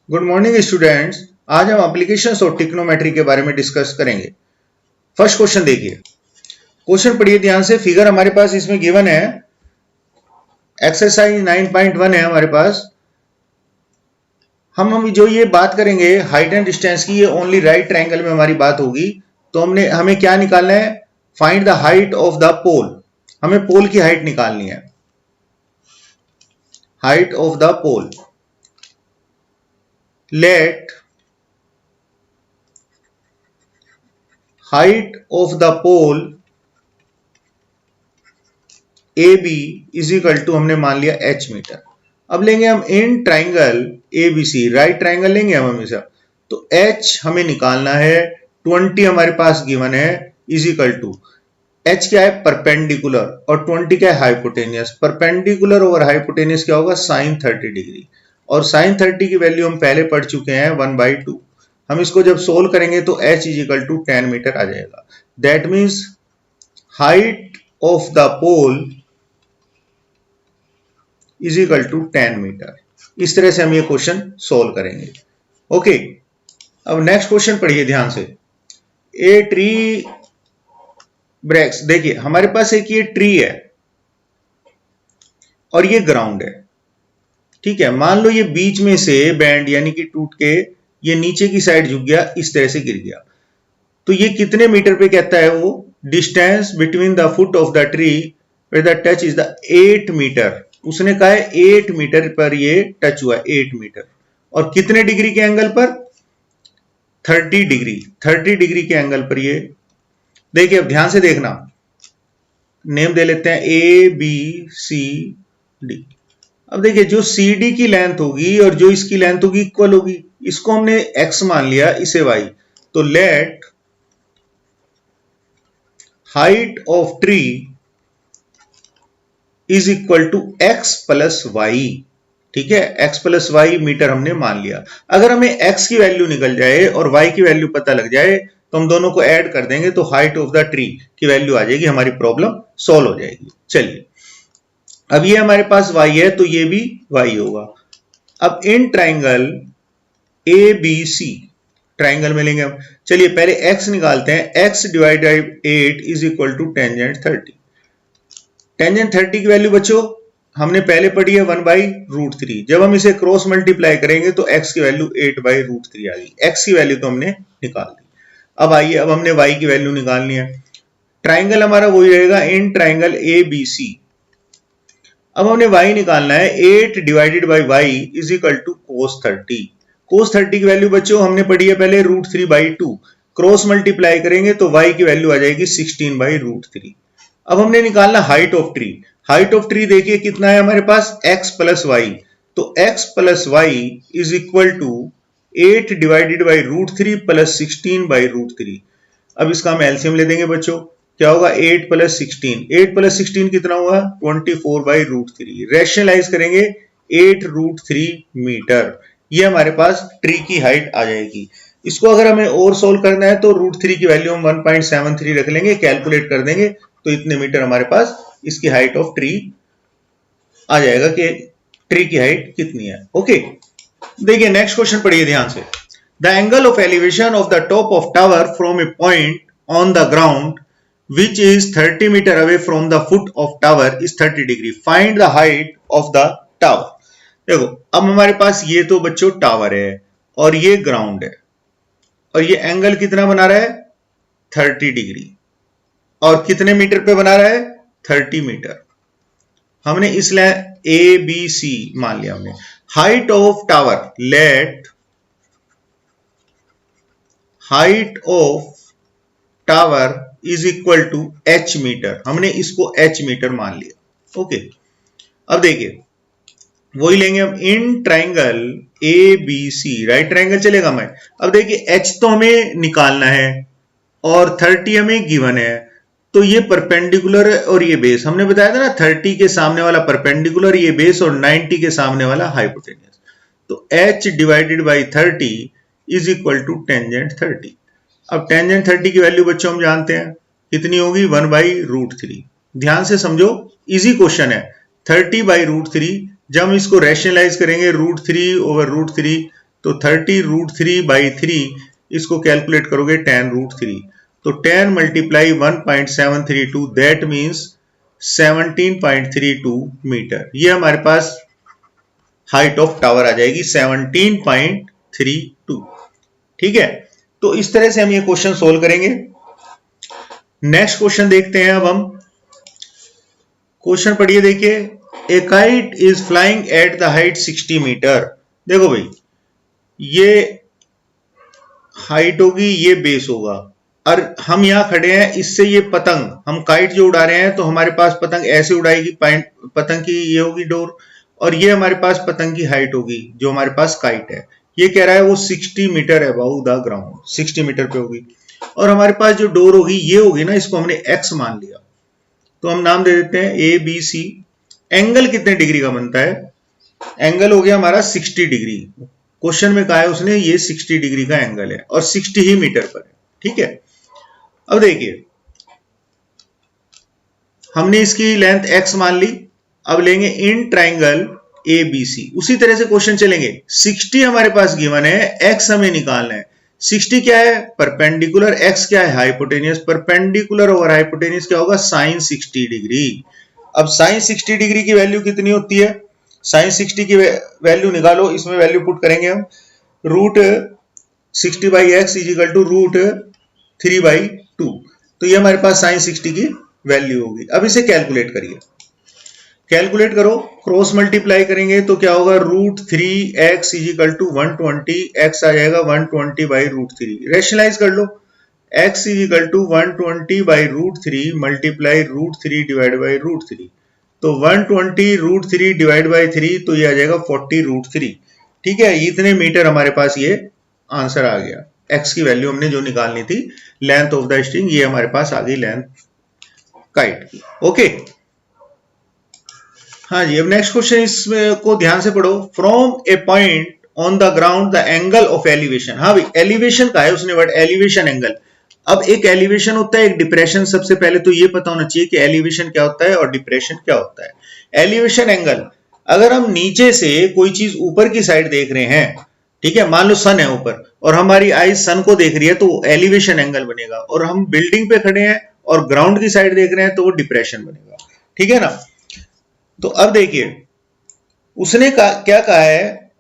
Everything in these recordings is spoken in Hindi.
Good morning students. आज हम एप्लीकेशंस और ट्रिग्नोमेट्री के बारे में डिस्कस करेंगे। फर्स्ट क्वेश्चन देखिए, क्वेश्चन पढ़िए ध्यान से। फिगर हमारे पास इसमें गिवन है, एक्सरसाइज 9.1 है हमारे पास। हम जो ये बात करेंगे हाइट एंड डिस्टेंस की, ये ओनली राइट ट्रायंगल में हमारी बात होगी। तो हमें क्या निकालना है? Find the height of the pole. हमें पोल की हाइट निकालनी है, height of the pole. Let height of the pole AB is equal to, हमने मान लिया h मीटर। अब लेंगे हम in triangle ABC, right triangle लेंगे हम हमेशा। तो h हमें निकालना है, 20 हमारे पास गिवन है, इज इक्वल टू h क्या है? परपेंडिकुलर, और 20 क्या है? हाइपोटेनियस। परपेंडिकुलर ओवर हाइपोटेनियस क्या होगा? Sign 30 degree. और साइन 30 की वैल्यू हम पहले पढ़ चुके हैं 1/2। हम इसको जब सोल्व करेंगे तो h is equal to 10 meter आ जाएगा। That means height of the pole is equal to 10 meter. इस तरह से हम ये क्वेश्चन सोल्व करेंगे। ओके, अब नेक्स्ट क्वेश्चन पढ़िए ध्यान से। ए ट्री ब्रेक्स, देखिए हमारे पास एक ये ट्री है और ये ग्राउंड है, ठीक है। मान लो ये बीच में से बैंड यानी कि टूट के ये नीचे की साइड झुक गया, इस तरह से गिर गया। तो ये कितने मीटर पे कहता है वो? Distance between the foot of the tree where the touch is the 8 metre. उसने कहा है 8 मीटर पर ये टच हुआ, 8 मीटर। और कितने डिग्री के एंगल पर? 30 डिग्री। 30 डिग्री के एंगल पर ये, देखिए अब ध्यान से देखना, नेम दे लेते हैं ABCD। अब देखिए जो CD की लेंथ होगी और जो इसकी लेंथ होगी इक्वल होगी। इसको हमने x मान लिया, इसे y। तो let height of tree is equal to x plus Y, ठीक है। x प्लस वाई मीटर हमने मान लिया। अगर हमें x की वैल्यू निकल जाए और y की वैल्यू पता लग जाए तो हम दोनों को ऐड कर देंगे, तो हाइट ऑफ द ट्री की वैल्यू आ जाएगी, हमारी प्रॉब्लम सॉल्व हो जाएगी। चलिए, अब ये हमारे पास y है तो ये भी y होगा। अब इन ट्राइंगल ABC, ट्राइंगल में लेंगे हम। चलिए पहले x निकालते हैं। x divide by 8 is equal to tangent 30। Tangent 30 की वैल्यू बच्चों हमने पहले पढ़ी है 1/√3। जब हम इसे क्रॉस मल्टीप्लाई करेंगे तो x की वैल्यू 8/√3 आ गई। x की वैल्यू तो हमने निकाल दी। अब आइए, अब हमने y की वैल्यू निकालनी है। ट्राइंगल हमारा वही रहेगा, इन ट्राइंगल ABC। अब हमने y निकालना है, 8 divided by y is equal to cos 30। cos 30 की वैल्यू बच्चों हमने पढ़ी है पहले √3/2। क्रॉस मल्टीप्लाई करेंगे तो y की वैल्यू आ जाएगी 16/√3। अब हमने निकालना height of tree. Height of tree देखिए कितना है हमारे पास? x plus Y. तो x plus Y is equal to 8 divided by √3 plus 16/√3। अब इसका हम एलसीएम ले देंगे बच्चों। क्या होगा? 8 प्लस 16। 8 प्लस 16 कितना हुआ? 24/√3। रैशनलाइज करेंगे 8√3 मीटर। ये हमारे पास ट्री की हाइट आ जाएगी। इसको अगर हमें और सोल्व करना है तो √3 की वैल्यू हम 1.73 रख लेंगे, कैलकुलेट कर देंगे तो इतने मीटर हमारे पास इसकी हाइट ऑफ ट्री आ जाएगा कि ट्री की हाइट कितनी है। ओके, देखिए नेक्स्ट क्वेश्चन पढ़िए ध्यान से। The angle of elevation of the top of tower from a point on the ground which is 30 meter away from the foot of tower is 30 degree. Find the height of the tower. देखो अब हमारे पास ये तो बच्चों टावर है और ये ग्राउंड है, और ये एंगल कितना बना रहा है? 30 डिग्री। और कितने मीटर पे बना रहा है? 30 मीटर। हमने इसलिए ABC मान लिया हमने। Height of tower, let height of tower is equal to h metre. हमने इसको h मीटर मान लिया। ओके, अब देखिए वही लेंगे हम, in triangle ABC, right triangle चलेगा मैं। अब देखिए h तो हमें निकालना है और 30 हमें गिवन है, तो ये परपेंडिकुलर है और ये बेस। हमने बताया था ना 30 के सामने वाला परपेंडिकुलर, ये बेस, और 90 के सामने वाला हाइपोटेनियस। तो h divided by 30 is equal to tangent 30। अब टेंजेंट 30 की वैल्यू बच्चों हम जानते हैं कितनी होगी? 1/√3। ध्यान से समझो, इजी क्वेश्चन है। 30/√3, जब हम इसको रैशनलाइज करेंगे √3/√3 तो 30√3/3 इसको कैलकुलेट करोगे 10√3, तो 10 मल्टीप्लाई 1.732 दैट मीन्स 17.32 मीटर। ये हमारे पास हाइट ऑफ टावर आ जाएगी 17.32। ठीक है, तो इस तरह से हम ये क्वेश्चन सोल्व करेंगे। नेक्स्ट क्वेश्चन देखते हैं। अब हम क्वेश्चन पढ़िए, देखिए, a kite is flying at the height 60 metre. देखो भाई, ये हाइट होगी, ये बेस होगा, और हम यहां खड़े हैं, इससे ये पतंग, हम काइट जो उड़ा रहे हैं तो हमारे पास पतंग ऐसे उड़ाएगी, पतंग की ये होगी डोर, और ये हमारे पास पतंग की हाइट होगी जो हमारे पास काइट है। ये कह रहा है वो 60 metre above the ground, 60 metre पे होगी, और हमारे पास जो डोर होगी ये होगी ना, इसको हमने एक्स मान लिया, तो हम नाम दे देते हैं ए बी सी। एंगल कितने डिग्री का बनता है? एंगल हो गया हमारा 60 डिग्री। क्वेश्चन में कहा है उसने ये 60 डिग्री का एंगल है और 60 ही मीटर पर है। ठीक है, अब देखिए, हमने इसकी लेंथ x मान ली। अब लेंगे इन ट्राइंगल ए बी सी, उसी तरह से क्वेश्चन चलेंगे। 60 हमारे पास गिवन है, x हमें निकालना है। 60 क्या है? परपेंडिकुलर, x क्या है? हाइपोटेनियस। परपेंडिकुलर ओवर हाइपोटेनियस क्या होगा? Sine 60 degree. अब साइन 60 डिग्री की वैल्यू कितनी होती है? साइन 60 की वैल्यू निकालो, इसमें वैल्यू पुट करेंगे हम। √60/x इज इक्वल टू √3/2, तो ये हमारे पास साइन 60 की वैल्यू होगी। अब इसे कैलकुलेट करिए, कैलकुलेट करो, क्रॉस मल्टीप्लाई करेंगे तो क्या होगा? √3x is equal to 120, x आ जाएगा 120/√3। रेशनलाइज कर लो, x is equal to 120/√3 multiply √3 divide by √3, तो 120 डिवाइड बाई 3, तो ये आ जाएगा 40√3। ठीक है, इतने मीटर हमारे पास ये आंसर आ गया। x की वैल्यू हमने जो निकालनी थी, लेंथ ऑफ द स्ट्रिंग, ये हमारे पास आ गई लेंथ काइट की। ओके, हाँ जी। अब नेक्स्ट क्वेश्चन इसको ध्यान से पढ़ो। From a point on the ground the angle of elevation. हाँ भाई, एलिवेशन का है उसने वर्ड, एलिवेशन एंगल। अब एक एलिवेशन होता है, एक डिप्रेशन। सबसे पहले तो ये पता होना चाहिए कि एलिवेशन क्या होता है और डिप्रेशन क्या होता है। एलिवेशन एंगल, अगर हम नीचे से कोई चीज ऊपर की साइड देख रहे हैं, ठीक है, मान लो सन है ऊपर और हमारी आईज सन को देख रही है, तो एलिवेशन एंगल बनेगा। और हम बिल्डिंग पे खड़े हैं और ग्राउंड की साइड देख रहे हैं तो वो डिप्रेशन बनेगा। ठीक है ना? तो अब देखिए, उसने क्या कहा है?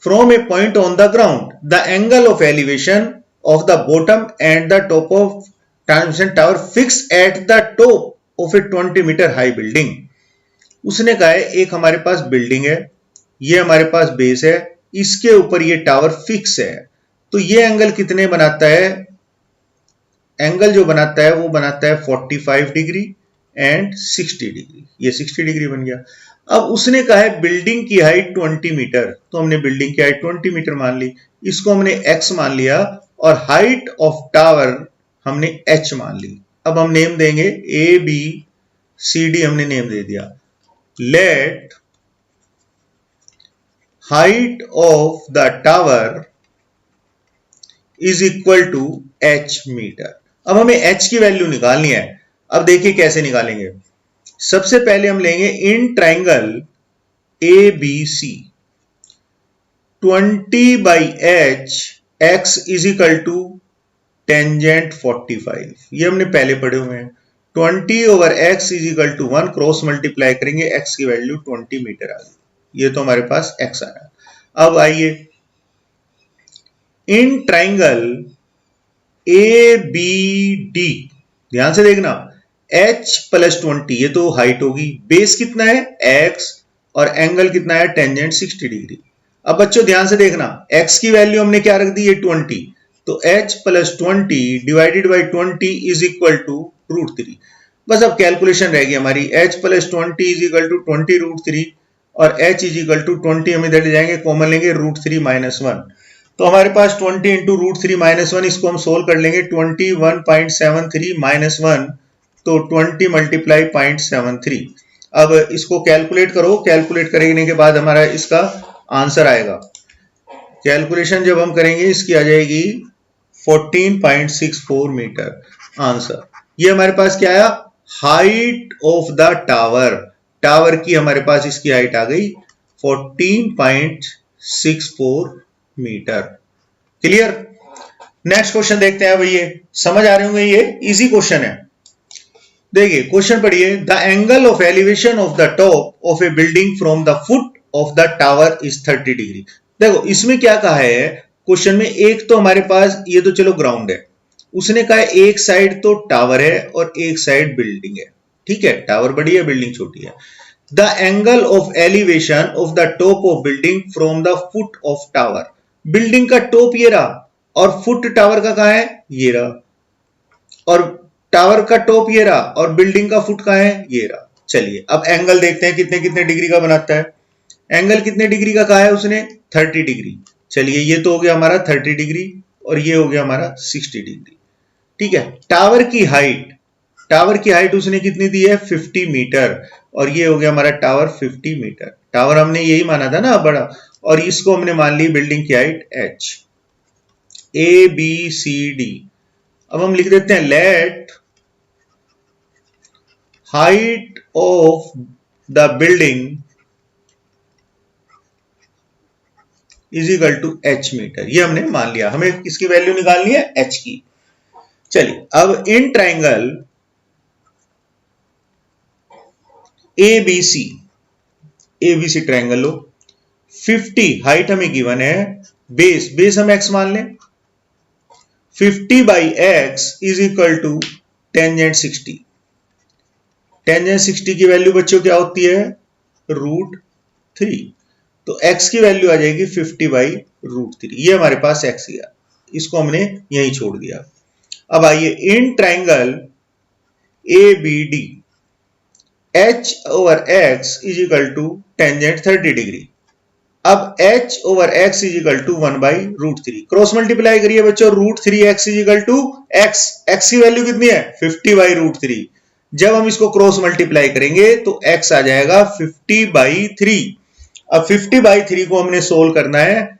From a point on the ground the angle of elevation of the bottom and the top of transmission tower fix at the top of a 20 metre high building. उसने कहा है एक हमारे पास बिल्डिंग है, ये हमारे पास बेस है, इसके ऊपर ये टावर फिक्स है, तो ये एंगल कितने बनाता है? एंगल जो बनाता है वो बनाता है 45 डिग्री एंड 60 डिग्री। ये 60 डिग्री बन गया। अब उसने कहा है बिल्डिंग की हाइट 20 मीटर, तो हमने बिल्डिंग की हाइट 20 मीटर मान ली, इसको हमने x मान लिया, और हाइट ऑफ टावर हमने h मान ली। अब हम नेम देंगे a b c d, हमने नेम दे दिया। Let height of the tower is equal to h metre. अब हमें h की वैल्यू निकालनी है। अब देखिए कैसे निकालेंगे। सबसे पहले हम लेंगे in triangle A B C, 20/h x is equal to tangent 45, ये हमने पहले पढ़े हुए हैं। 20/x is equal to 1, cross multiply करेंगे, x की वैल्यू 20 मीटर आ गई। ये तो हमारे पास x आया। अब आइए, in triangle A B D, ध्यान से देखना, h + 20, ये तो हाइट होगी, बेस कितना है x, और एंगल कितना है टेंजेंट 60 डिग्री। अब बच्चों ध्यान से देखना, x की वैल्यू हमने क्या रख दी? ये 20, तो h + 20 divided by 20 is equal to √3। बस अब कैलकुलेशन रहेगी हमारी, h + 20 इज इक्वल टू 20√3, और h इज इक्वल टू 20 हम इधर ले जाएंगे, कॉमन लेंगे, √3 - 1, तो हमारे पास 20 इंटू √3 - 1, इसको हम सोल्व कर लेंगे। 21.73 - 1, तो 20 मल्टीप्लाई 0.73। अब इसको कैलकुलेट करो, कैलकुलेट करने के बाद हमारा इसका आंसर आएगा। कैलकुलेशन जब हम करेंगे इसकी आ जाएगी 14.64 मीटर आंसर। ये हमारे पास क्या आया? Height of the tower, tower की हमारे पास इसकी हाइट आ गई 14.64 मीटर। क्लियर? नेक्स्ट क्वेश्चन देखते हैं भैया, समझ आ रहे होंगे, ये इजी क्वेश्चन है। देखिए क्वेश्चन पढ़िए, the angle of elevation of the top of A building from the foot of the tower is 30 degree. देखो इसमें क्या कहा है क्वेश्चन में, एक तो हमारे पास ये तो चलो ग्राउंड है, उसने कहा एक साइड तो टावर है और एक साइड बिल्डिंग है। ठीक है, टावर बड़ी है बिल्डिंग छोटी है। The angle of elevation of the top of building from the foot of tower, building का टॉप ये रहा और फुट टावर का कहां है, ये रहा, और टावर का टॉप ये रहा और बिल्डिंग का फुट कहां है, ये रहा। चलिए अब एंगल देखते हैं कितने कितने डिग्री का बनाता है। एंगल कितने डिग्री का कहा है उसने, 30 डिग्री। चलिए ये तो हो गया हमारा 30 डिग्री और ये हो गया हमारा 60 डिग्री। ठीक है, टावर की हाइट उसने कितनी दी है, 50 मीटर, और ये हो गया हमारा टावर 50 मीटर। टावर हमने यही माना था ना बड़ा, और इसको हमने मान ली बिल्डिंग की height h, A B C D. अब हम लिख देते हैं let height of the building is equal to h metre. ये हमने मान लिया, हमें किसकी वैल्यू निकालनी है, h की। चलिए अब इन ट्राइंगल एबीसी ट्राइंगल लो, 50 हाइट हमें गिवन है, बेस हम x मान लें, 50 by x is equal to tangent 60। Tangent 60 की वैल्यू बच्चों क्या होती है, √3। तो x की वैल्यू आ जाएगी 50 बाई √3। ये हमारे पास x गया, इसको हमने यहीं छोड़ दिया। अब आइए in triangle ABD h over x is equal to tangent 30 degree. अब h over x is equal to 1 by √3, cross multiply करिए बच्चों, √3x is equal to x की वैल्यू कितनी है, 50 बाई √3। जब हम इसको क्रॉस मल्टीप्लाई करेंगे तो x आ जाएगा 50 बाई 3। अब 50 बाई 3 को हमने सोल्व करना है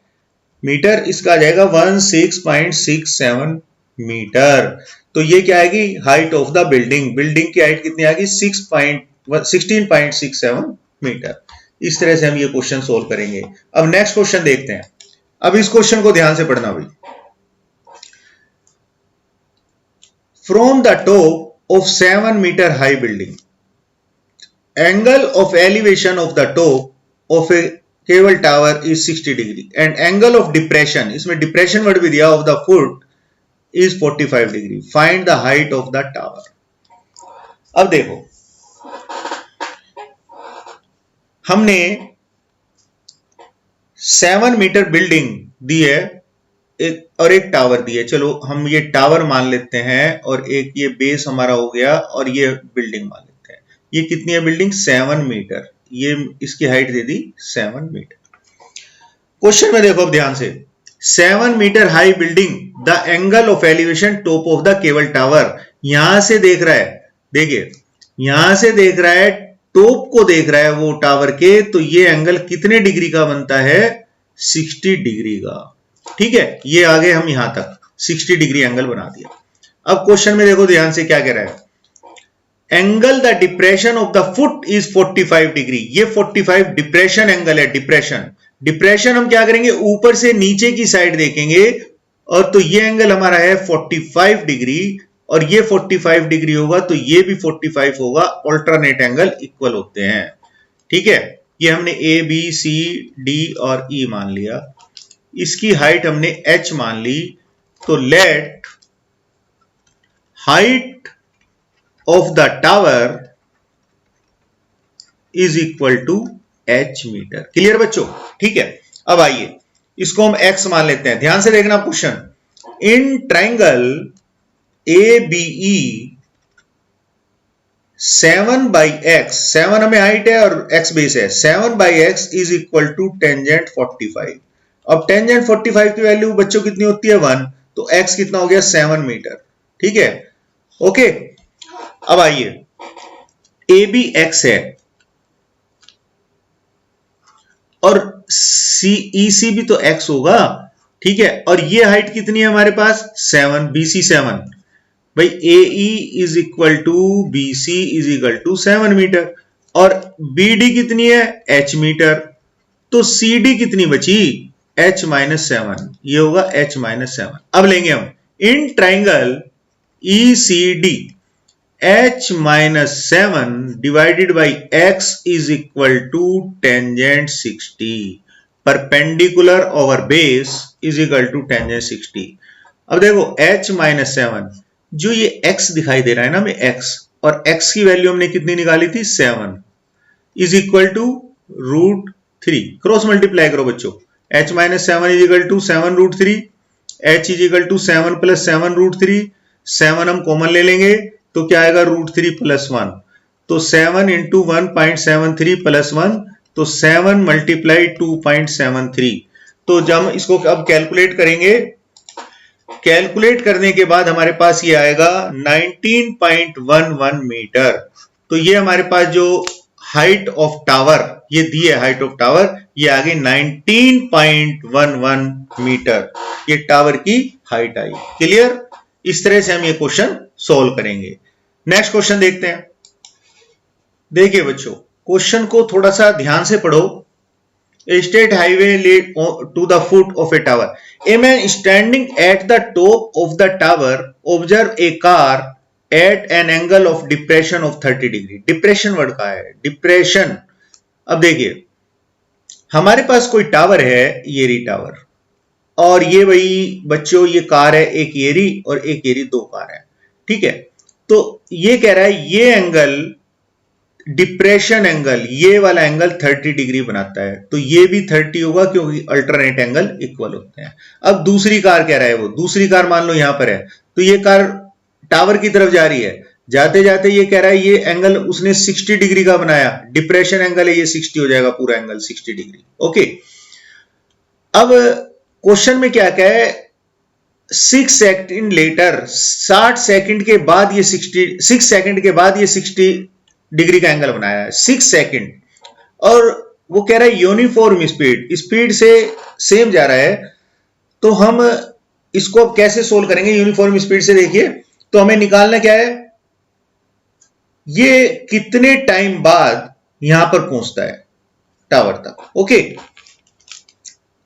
मीटर, इसका आ जाएगा 16.67 मीटर। तो ये क्या आएगी, हाइट ऑफ द बिल्डिंग की हाइट कितनी आएगी, 16.67 मीटर। इस तरह से हम ये क्वेश्चन सोल्व करेंगे। अब नेक्स्ट क्वेश्चन देखते हैं। अब इस क्वेश्चन को ध्यान से पढ़ना भाई। From the top of 7 metre high building, angle of elevation of the top of a cable tower is 60 degree and angle of depression, इसमें डिप्रेशन वर्ड भी दिया, of the foot is 45 degree. Find the height of the tower. अब देखो हमने 7 मीटर बिल्डिंग दी है और एक टावर दी है। चलो हम ये टावर मान लेते हैं और एक ये बेस हमारा हो गया और ये बिल्डिंग मान लेते हैं। ये कितनी है बिल्डिंग, 7 मीटर। ये इसकी हाइट दे दी 7 मीटर। क्वेश्चन में देखो अब ध्यान से, 7 metre high building, the angle of elevation top of the cable tower. यहां से देख रहा है, देखिए यहां से देख रहा है, टॉप को देख रहा है वो टावर के, तो ये एंगल कितने डिग्री का बनता है, 60 डिग्री का। ठीक है, ये आगे हम यहां तक 60 डिग्री एंगल बना दिया। अब क्वेश्चन में देखो ध्यान से क्या कह रहा है, angle the depression of the foot is 45 degree. ये 45 डिप्रेशन एंगल है, डिप्रेशन हम क्या करेंगे, ऊपर से नीचे की साइड देखेंगे, और तो ये एंगल हमारा है 45 डिग्री और ये 45 डिग्री होगा तो ये भी 45 होगा, ऑल्टरनेट एंगल इक्वल होते हैं। ठीक है, ये हमने ए बी सी डी और ई मान लिया, इसकी हाइट हमने h मान ली। तो let height of the tower is equal to h metre. Clear बच्चों? ठीक है, अब आइए इसको हम x मान लेते हैं। ध्यान से देखना question, in triangle ABE 7 by x, 7 हमें हाइट है और x बेस है, 7 by x is equal to tangent 45। अब टेंजेंट 45 की वैल्यू बच्चों कितनी होती है, 1, तो x कितना हो गया, 7 मीटर। ठीक है, ओके। अब आइए AB x है और EC भी तो x होगा। ठीक है, और ये हाइट कितनी है हमारे पास, 7, BC 7। भाई AE is equal to BC is equal to 7 metre और BD कितनी है, h मीटर। तो CD कितनी बची, h माइनस 7, ये होगा h माइनस 7। अब लेंगे हम in triangle ECD h minus 7 divided by x is equal to tangent 60, perpendicular over base is equal to tangent 60। अब देखो h माइनस 7, जो ये x दिखाई दे रहा है ना हमें x, और x की वैल्यू हमने कितनी निकाली थी 7, is equal to √3। Cross multiply करो बच्चों, h minus 7 is equal to 7√3, h is equal to 7 plus 7√3। 7 हम कॉमन ले लेंगे तो क्या आएगा √3 प्लस 1, तो 7 इंटू 1.73 प्लस 1, तो 7 मल्टीप्लाई 2.73। तो जब हम इसको अब कैलकुलेट करेंगे, कैलकुलेट करने के बाद हमारे पास ये आएगा 19.11 मीटर। तो ये हमारे पास जो हाइट ऑफ टावर ये दी है, हाइट ऑफ टावर ये आ गई 19.11 मीटर, ये टावर की हाइट आई। क्लियर? इस तरह से हम ये क्वेश्चन सोल्व करेंगे। नेक्स्ट क्वेश्चन देखते हैं। देखिए बच्चों, क्वेश्चन को थोड़ा सा ध्यान से पढ़ो। A state highway lead to the foot of a tower. A man standing at the top of the tower observe a car at an angle of depression of 30 degree. Depression word का है, डिप्रेशन। अब देखिए हमारे पास कोई टावर है, येरी टावर, और ये भाई बच्चों ये कार है, एक येरी और एक येरी, दो कार है। ठीक है, तो ये कह रहा है ये एंगल डिप्रेशन एंगल, ये वाला एंगल 30 डिग्री बनाता है, तो ये भी 30 होगा क्योंकि अल्टरनेट एंगल इक्वल होते हैं। अब दूसरी कार कह रहा है, वो दूसरी कार मान लो यहां पर है, तो ये कार टावर की तरफ जा रही है, जाते जाते ये कह रहा है ये एंगल उसने 60 डिग्री का बनाया, डिप्रेशन एंगल है, ये 60 हो जाएगा, पूरा एंगल 60 डिग्री। ओके, अब क्वेश्चन में क्या क्या है, 6 सेकंड लेटर, 60 सेकंड के बाद ये 6 सेकंड के बाद ये 60 डिग्री का एंगल बनाया है, 6 सेकंड, और वो कह रहा है यूनिफॉर्म स्पीड, स्पीड से सेम जा रहा है। तो हम इसको कैसे सोल्व करेंगे यूनिफॉर्म स्पीड से? देखिए, तो हमें निकालना क्या है, ये कितने टाइम बाद यहां पर पहुंचता है टावर तक। ओके,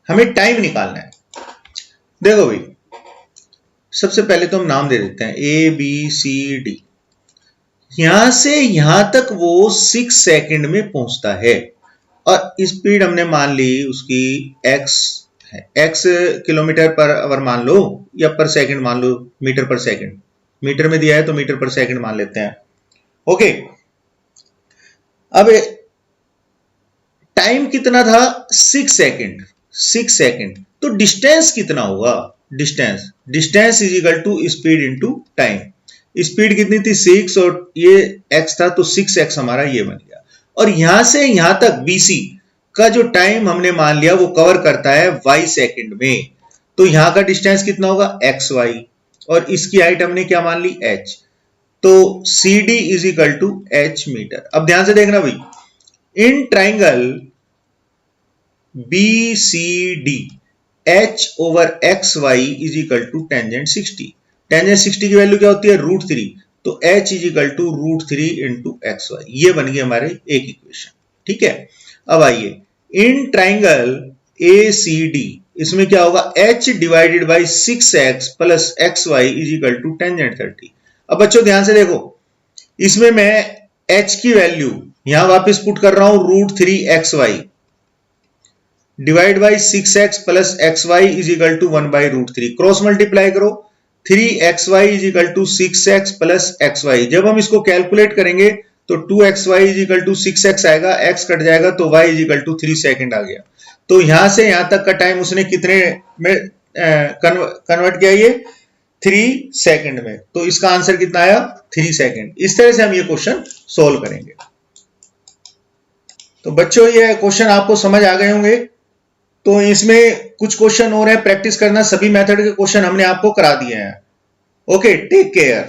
हमें टाइम निकालना है। देखो भाई, सबसे पहले तो हम नाम दे देते हैं ABCD। यहां से यहां तक वो 6 सेकंड में पहुंचता है, और स्पीड हमने मान ली उसकी x है, x किलोमीटर पर आवर मान लो, या पर सेकंड मान लो, मीटर पर सेकंड, मीटर में दिया है तो मीटर पर सेकंड मान लेते हैं। ओके, अब टाइम कितना था 6 सेकंड, 6 सेकंड, तो डिस्टेंस कितना होगा, distance is equal to speed into time. Speed कितनी थी 6 और ये x था, तो 6x हमारा ये बन गया। और यहां से यहां तक BC का जो टाइम हमने मान लिया वो कवर करता है y सेकंड में, तो यहां का डिस्टेंस कितना होगा xy, और इसकी हाइट हमने क्या मान ली h, तो CD is equal to h metre. अब ध्यान से देखना भाई, in triangle BCD h over xy is equal to tangent 60। Tangent 60 की वैल्यू क्या होती है √3, तो h is equal to √3 into XY। ये बन गई हमारे एक इक्वेशन। ठीक है, अब आइए इन ट्राइंगल ACD, इसमें क्या होगा h divided by 6x plus xy is equal to tangent 30। अब बच्चों ध्यान से देखो, इसमें मैं h की वैल्यू यहां वापस पुट कर रहा हूं √3xy divide by 6x plus xy is equal to 1/√3। Cross multiply करो, 3xy is equal to 6x plus xy। जब हम इसको कैलकुलेट करेंगे तो 2xy is equal to 6x आएगा, x कट जाएगा तो y is equal to 3 second आ गया। तो यहां से यहां तक का टाइम उसने कितने में कन्वर्ट किया, ये 3 सेकंड में। तो इसका आंसर कितना आया 3 सेकंड। इस तरह से हम ये क्वेश्चन सोल्व करेंगे। तो बच्चों ये क्वेश्चन आपको समझ आ गए होंगे। तो इसमें कुछ क्वेश्चन और है, प्रैक्टिस करना। सभी मेथड के क्वेश्चन हमने आपको करा दिए हैं। Okay, take care.